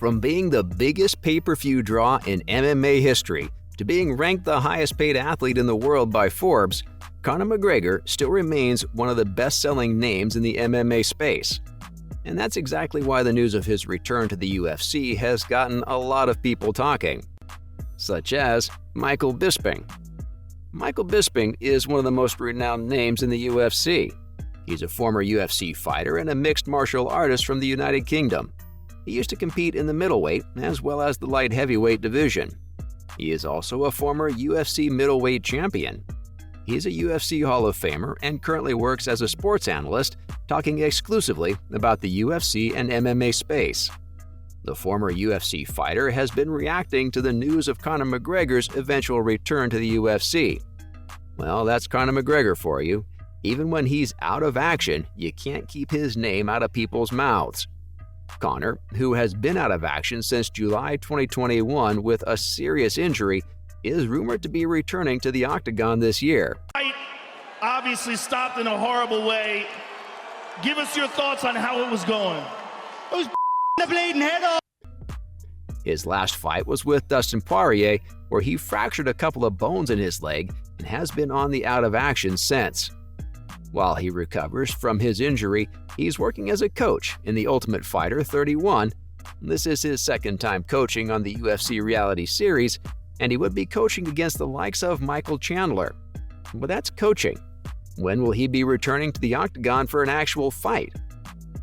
From being the biggest pay-per-view draw in MMA history to being ranked the highest paid athlete in the world by Forbes, Conor McGregor still remains one of the best-selling names in the MMA space. And that's exactly why the news of his return to the UFC has gotten a lot of people talking, such as Michael Bisping. Michael Bisping is one of the most renowned names in the UFC. He's a former UFC fighter and a mixed martial artist from the United Kingdom. He used to compete in the middleweight as well as the light heavyweight division. He is also a former UFC middleweight champion. He's a UFC Hall of Famer and currently works as a sports analyst, talking exclusively about the UFC and MMA space. The former UFC fighter has been reacting to the news of Conor McGregor's eventual return to the UFC. Well, that's Conor McGregor for you. Even when he's out of action, you can't keep his name out of people's mouths. Conor, who has been out of action since July 2021 with a serious injury, is rumored to be returning to the octagon this year. Fight obviously stopped in a horrible way. Give us your thoughts on how it was going. It was the bleeding head off. His last fight was with Dustin Poirier, where he fractured a couple of bones in his leg and has been on the out of action since. While he recovers from his injury, he's working as a coach in The Ultimate Fighter 31. This is his second time coaching on the UFC reality series, and he would be coaching against the likes of Michael Chandler. But that's coaching. When will he be returning to the octagon for an actual fight?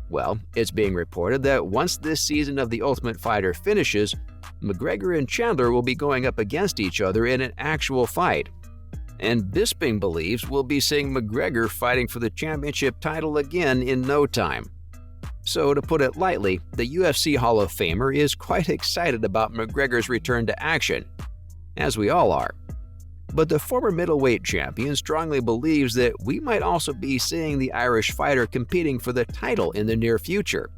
Well, it's being reported that once this season of The Ultimate Fighter finishes, McGregor and Chandler will be going up against each other in an actual fight. And Bisping believes we'll be seeing McGregor fighting for the championship title again in no time. So to put it lightly, the UFC Hall of Famer is quite excited about McGregor's return to action, as we all are. But the former middleweight champion strongly believes that we might also be seeing the Irish fighter competing for the title in the near future.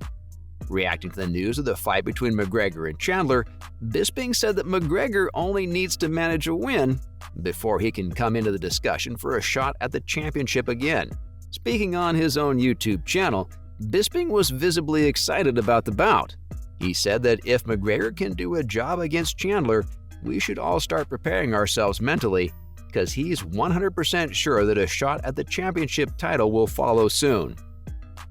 Reacting to the news of the fight between McGregor and Chandler, Bisping said that McGregor only needs to manage a win before he can come into the discussion for a shot at the championship again. Speaking on his own YouTube channel, Bisping was visibly excited about the bout. He said that if McGregor can do a job against Chandler, we should all start preparing ourselves mentally, because he's 100% sure that a shot at the championship title will follow soon.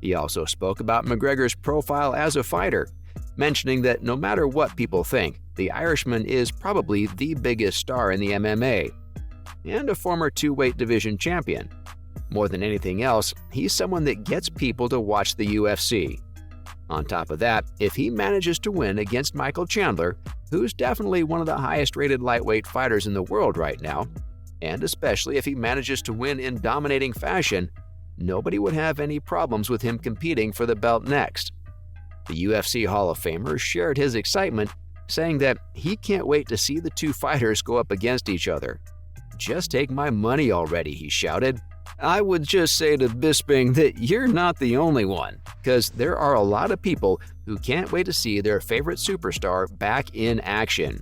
He also spoke about McGregor's profile as a fighter, mentioning that no matter what people think, the Irishman is probably the biggest star in the MMA, and a former two-weight division champion. More than anything else, he's someone that gets people to watch the UFC. On top of that, if he manages to win against Michael Chandler, who's definitely one of the highest-rated lightweight fighters in the world right now, and especially if he manages to win in dominating fashion, nobody would have any problems with him competing for the belt next. The UFC Hall of Famer shared his excitement, saying that he can't wait to see the two fighters go up against each other. "Just take my money already," he shouted. I would just say to Bisping that you're not the only one, because there are a lot of people who can't wait to see their favorite superstar back in action.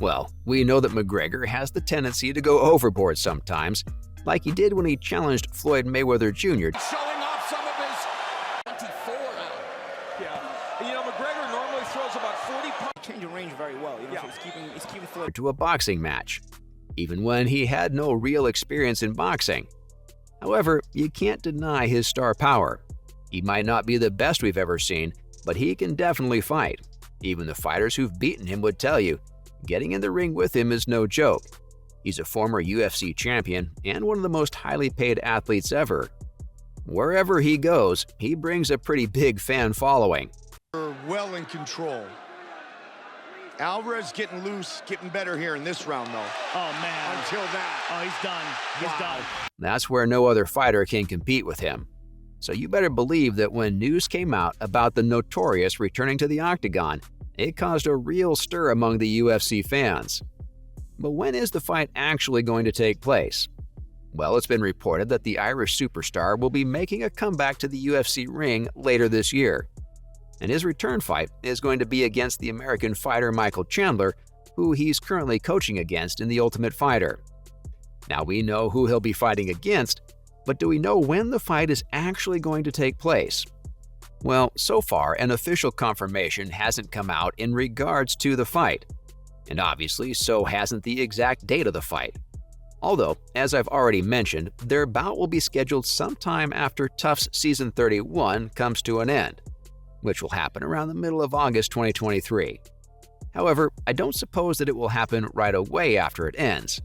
Well, we know that McGregor has the tendency to go overboard sometimes, like he did when he challenged Floyd Mayweather Jr. Showing off some of his 24 now. Yeah. You know, McGregor normally throws about 40 punches. Changing range very well. You know, Yeah. so he's keeping Floyd to a boxing match, even when he had no real experience in boxing. However, you can't deny his star power. He might not be the best we've ever seen, but he can definitely fight. Even the fighters who've beaten him would tell you, getting in the ring with him is no joke. He's a former UFC champion and one of the most highly paid athletes ever. Wherever he goes, he brings a pretty big fan following. Well in control. Alvarez getting loose, getting better here in this round, though. Oh, man. Until that. Oh, he's done. He's done. That's where no other fighter can compete with him. So you better believe that when news came out about the Notorious returning to the octagon, it caused a real stir among the UFC fans. But when is the fight actually going to take place? Well, it's been reported that the Irish superstar will be making a comeback to the UFC ring later this year. And his return fight is going to be against the American fighter Michael Chandler, who he's currently coaching against in The Ultimate Fighter. Now we know who he'll be fighting against, but do we know when the fight is actually going to take place? Well, so far, an official confirmation hasn't come out in regards to the fight. And obviously, so hasn't the exact date of the fight. Although, as I've already mentioned, their bout will be scheduled sometime after TUF's Season 31 comes to an end, which will happen around the middle of August 2023. However, I don't suppose that it will happen right away after it ends.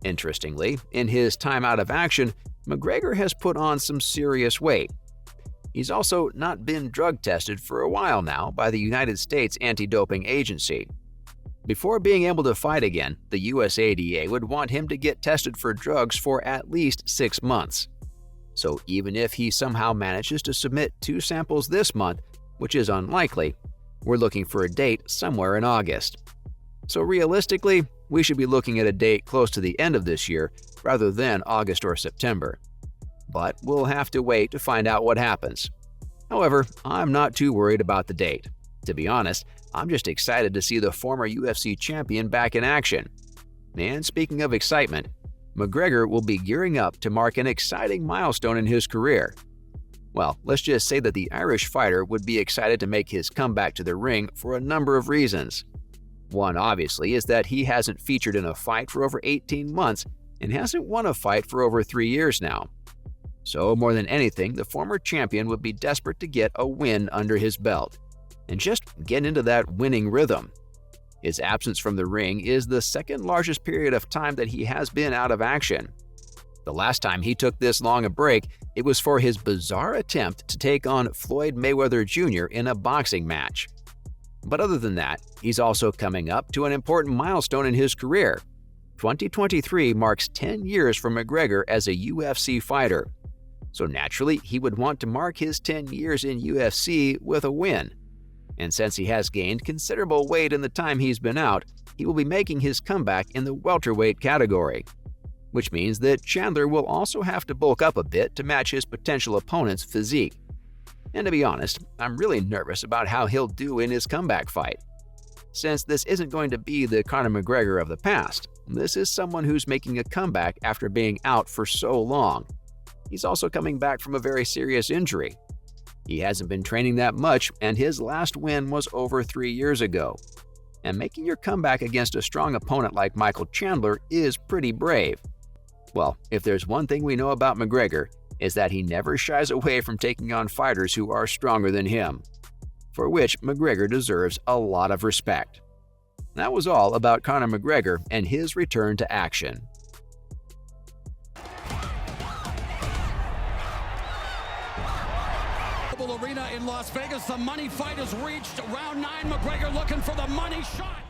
Interestingly, in his time out of action, McGregor has put on some serious weight. He's also not been drug tested for a while now by the United States Anti-Doping Agency. Before being able to fight again, the USADA would want him to get tested for drugs for at least 6 months. So even if he somehow manages to submit 2 samples this month, which is unlikely, we're looking for a date somewhere in August. So realistically, we should be looking at a date close to the end of this year rather than August or September. But we'll have to wait to find out what happens. However, I'm not too worried about the date. To be honest, I'm just excited to see the former UFC champion back in action. And speaking of excitement, McGregor will be gearing up to mark an exciting milestone in his career. Well, let's just say that the Irish fighter would be excited to make his comeback to the ring for a number of reasons. One, obviously, is that he hasn't featured in a fight for over 18 months and hasn't won a fight for over 3 years now. So, more than anything, the former champion would be desperate to get a win under his belt and just get into that winning rhythm. His absence from the ring is the second largest period of time that he has been out of action. The last time he took this long a break, it was for his bizarre attempt to take on Floyd Mayweather Jr. in a boxing match. But other than that, he's also coming up to an important milestone in his career. 2023 marks 10 years for McGregor as a UFC fighter. So naturally, he would want to mark his 10 years in UFC with a win. And since he has gained considerable weight in the time he's been out, he will be making his comeback in the welterweight category. Which means that Chandler will also have to bulk up a bit to match his potential opponent's physique. And to be honest, I'm really nervous about how he'll do in his comeback fight. Since this isn't going to be the Conor McGregor of the past, this is someone who's making a comeback after being out for so long. He's also coming back from a very serious injury. He hasn't been training that much, and his last win was over 3 years ago. And making your comeback against a strong opponent like Michael Chandler is pretty brave. Well, if there's one thing we know about McGregor, is that he never shies away from taking on fighters who are stronger than him, for which McGregor deserves a lot of respect. That was all about Conor McGregor and his return to action. Arena in Las Vegas, the money fight has reached round 9. McGregor looking for the money shot.